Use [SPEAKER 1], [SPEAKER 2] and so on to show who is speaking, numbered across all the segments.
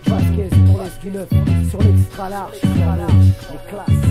[SPEAKER 1] Vasquez pour les ski neufs sur l'extra large, les classes.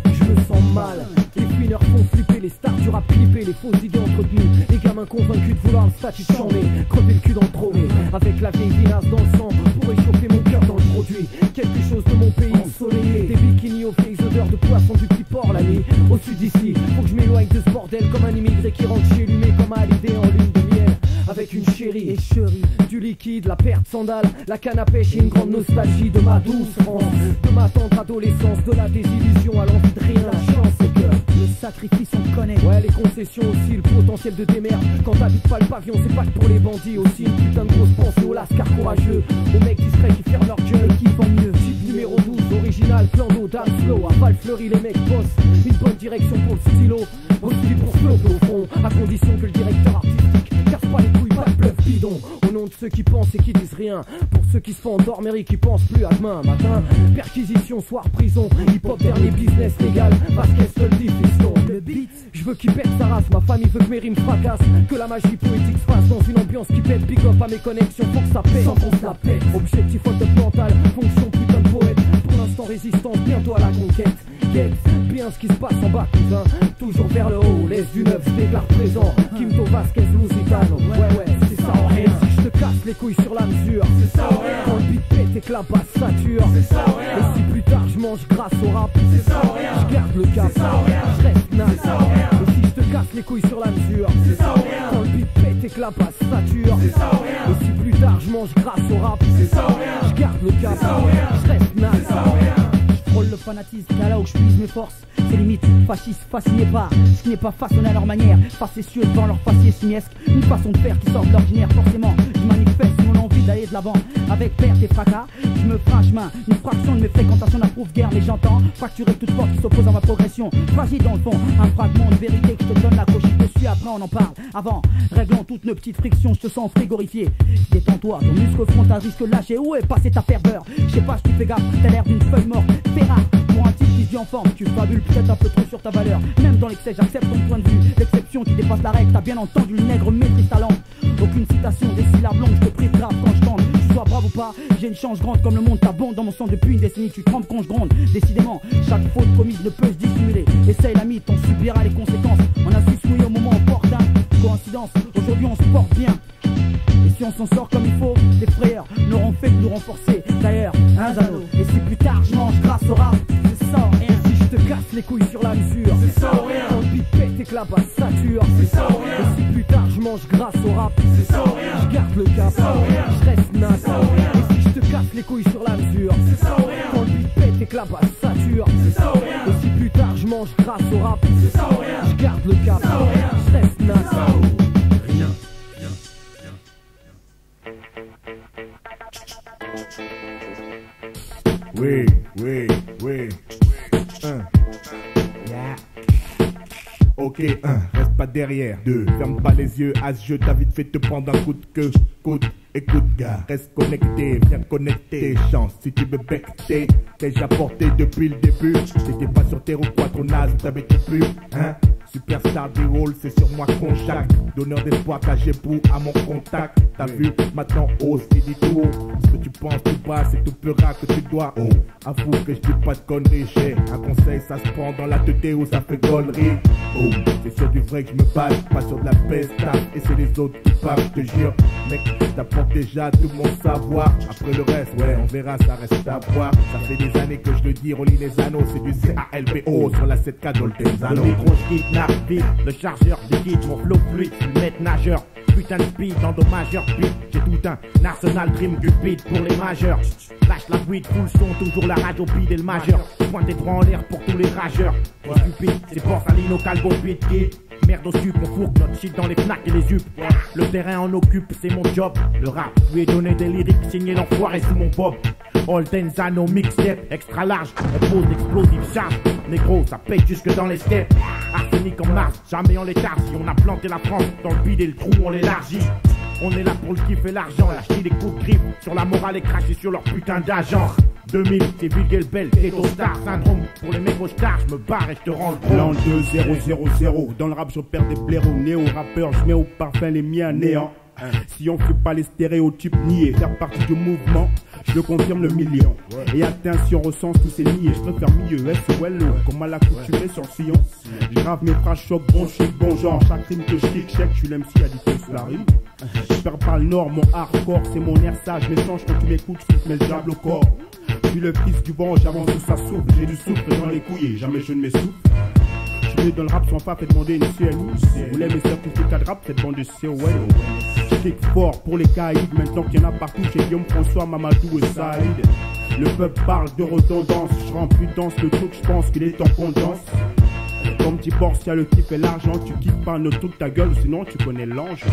[SPEAKER 1] Je me sens mal. Les fouineurs font flipper, les stars du rap clipper, les fausses idées entretenues, les gamins convaincus de vouloir le statut de chambé, crever le cul dans le trône, avec la vieille vinasse dans le sang, pour réchauffer mon cœur dans le produit, quelque chose de mon pays ensoleillé, des bikinis aux vieilles odeurs de poisson du petit port la nuit, au sud d'ici, faut que je m'éloigne de ce bordel comme un immigré qui rentre chez lui, mais comme à l'idée en lune de miel. Avec une chérie et chérie, du liquide, la paire de sandales, la canne à pêche et une grande nostalgie de ma douce France, de ma tendre adolescence, de la désillusion à l'envie de rien. La chance c'est que le sacrifice on connaît. Ouais, les concessions aussi, le potentiel de démerde. Quand t'habites pas le pavillon, c'est pas que pour les bandits aussi. Une putain de grosse pensée aux lascars courageux, aux mecs discrets qui ferment leur gueule et qui font mieux. Type numéro 12, original, plan d'eau, dance flow, à Val Fleury les mecs bossent. Une bonne direction pour le stylo, aussi pour flotter au front, à condition que le directeur artistique casse pas les couilles, pas de bluff bidon. Au nom de ceux qui pensent et qui disent rien, pour ceux qui se font endormir et qui pensent plus à demain matin. Perquisition, soir, prison, hip-hop, dernier business légal. Vasquez seul dit fiston. Le beat, je veux qu'il pète sa race, ma famille veut que mes rimes fracassent, que la magie poétique se fasse dans une ambiance qui pète. Big up à mes connexions, faut que ça pète, sans qu'on se la pète. Objectif hot-up mental, fonction putain de poète. Pour l'instant résistance, bientôt à la conquête. Guette bien ce qui se passe en bas, cousin. Toujours vers le haut, laisse du neuf, je déclare présent. Kimto Vasquez Lusitano, ouais, c'est ça en rien. Si je te casse les couilles sur la mesure, c'est ça en rien. Quand le beat pète et que la basse sature, c'est ça en rien. Et si plus tard je mange grâce au rap, c'est ça en rien. Je garde le cap, c'est ça en rien. Je reste naze, c'est ça en rien. Et si je te casse les couilles sur la mesure, c'est ça en rien. Quand le beat pète et que la basse sature, c'est ça en rien. Et si plus tard je mange grâce au rap, c'est ça en rien. Je garde le cap, c'est ça en rien. Je reste naze, c'est ça en rien. Le fanatisme, car là où je puise mes forces, c'est limite fasciste, fasciné par ce qui n'est pas façonné à leur manière, facétieux devant leur faciès simiesque, une façon de faire qui sort de l'ordinaire. Forcément, je manifeste mon envie d'aller de l'avant, avec perte et fracas, je me ferai un chemin, une fraction de mes fréquentations n'approuve guère, mais j'entends fracturer toute force qui s'oppose à ma progression. Vas-y dans le fond, un fragment de vérité que je te donne, la cochille dessus, après on en parle. Avant, réglons toutes nos petites frictions, je te sens frigorifié. Détends-toi, ton muscle frontal risque de lâcher, où est passé ta ferveur? Je sais pas si tu fais gaffe, t'as l'air d'une feuille morte, pour un type qui se dit en forme, tu fabules peut-être un peu trop sur ta valeur. Même dans l'excès, j'accepte ton point de vue. L'exception qui dépasse la règle, t'as bien entendu, le nègre maîtrise ta langue. Aucune citation, des syllabes longues, je te prie de grave quand je tente. Que tu sois brave ou pas, j'ai une chance grande comme le monde t'abonde dans mon sang depuis une décennie. Tu trembles quand je gronde. Décidément, chaque faute commise ne peut se dissimuler. Essaye l'ami, t'en subiras les conséquences. On a su se mouiller au moment opportun. Coïncidence, aujourd'hui on se porte bien. Et si on s'en sort comme il faut, les frayeurs n'auront fait que nous renforcer. D'ailleurs, un zano. Et si plus tard je mange grâce au rap, c'est ça ou rien. Si je te casse les couilles sur la mesure, c'est ça ou rien. Quand le beat pète et que la basse sature, c'est ça ou rien. Et si plus tard je mange grâce au rap, c'est ça ou rien. Je garde le cap, c'est ça ou rien. Je reste naze, c'est ça ou rien. Et si je te casse les couilles sur la mesure, c'est ça ou rien. Quand le beat pète et que la basse sature, c'est ça ou rien. Et si plus tard je mange grâce au rap, c'est ça ou rien. Je garde le cap, c'est ça ou rien. Je reste naze, c'est ça ou rien.
[SPEAKER 2] Oui. Ok, reste pas derrière. 2, ferme pas les yeux, à ce jeu t'as vite fait te prendre un coup de queue. Écoute gars, reste connecté, viens connecter. Chance si tu veux becter, déjà porté depuis le début. J'étais pas sur terre ou quoi, trop naze, t'avais-tu pu, hein? Superstar du rôle, c'est sur moi qu'on jacque. Donneur d'espoir, t'as Gébou à mon contact. T'as vu, maintenant ose et dis tout haut. Ce que tu penses tout bas, c'est tout pura que tu dois. Oh, avoue que je dis pas de conneries. J'ai un conseil, ça se prend dans la tête ou ça fait gollerie. Oh, c'est sur du vrai que je me bats, pas sur de la pesta. Et c'est les autres qui parlent, je te jure. Mec, t'apportes déjà tout mon savoir. Après le reste, ouais, on verra, ça reste à voir. Ça fait des années que je le dis, relis les anneaux. C'est du CALBO sur la 7K Doltenzano.
[SPEAKER 3] Le micro, je quitte, vite, le chargeur liquide, mon flow fluide, le maître nageur. Putain de speed, endommageur, beat. J'ai tout un arsenal dream du beat pour les majeurs. Lâche la weed, full son, toujours la radio bide et le majeur. Pointe tes droits en l'air pour tous les rageurs. Les stupides, c'est Borsalino, Calvo, beat, kid. Merde au sup, on fourque notre shit dans les fnacs et les up. Le terrain en occupe, c'est mon job. Le rap, lui ai donné des lyriques, signé l'enfoiré sous mon bob. Doltenzano, mixtape, extra large, on pose l'explosif charge. Négro, ça paye jusque dans les steppes. Arsenic en Mars, jamais en léthargie. On a planté la France, dans le bide et le trou on l'élargit. On est là pour le kiff et l'argent, lâcher des coups de griffe sur la morale et cracher sur leur putain d'agent. 2000, c'est Vigel Bell, Ghetto Star Syndrome. Pour les mecs au star, je me barre et je te rends le
[SPEAKER 4] Plan 2000, dans le rap je perds des blaireaux. Néo rappeur, je mets au parfum les miens néant. Si on fait pas les stéréotypes niés, faire partie du mouvement, je le confirme le million. Et atteint si on recense tous ces niais, je préfère mieux SOLO, comme à l'accoutumée sur le sillon. Je grave mes phrases choc, bon chic, bon genre, chaque rime que je kick, check, je suis l'MC à différence sous la rime. Je perds pas le nord, mon hardcore, c'est mon air sage, m'échange quand tu m'écoutes, je mets le diable au corps. Je suis le fils du vent, j'avance où ça souffle, j'ai du souffle dans les couilles et jamais je ne m'essouffle. Je suis dans le rap sans pas fait demander une CNI. Vous voulez mes certificats de rap, cette bande de COL. Je kick fort pour les caïds, maintenant qu'il y en a partout chez Guillaume, François, Mamadou et Saïd. Le peuple parle de redondance, je rends plus dense le truc, je pense qu'il est en condense. Comme dit Boris, y'a le kiff et l'argent, tu kiffes pas notre truc ta gueule, sinon tu connais l'ange.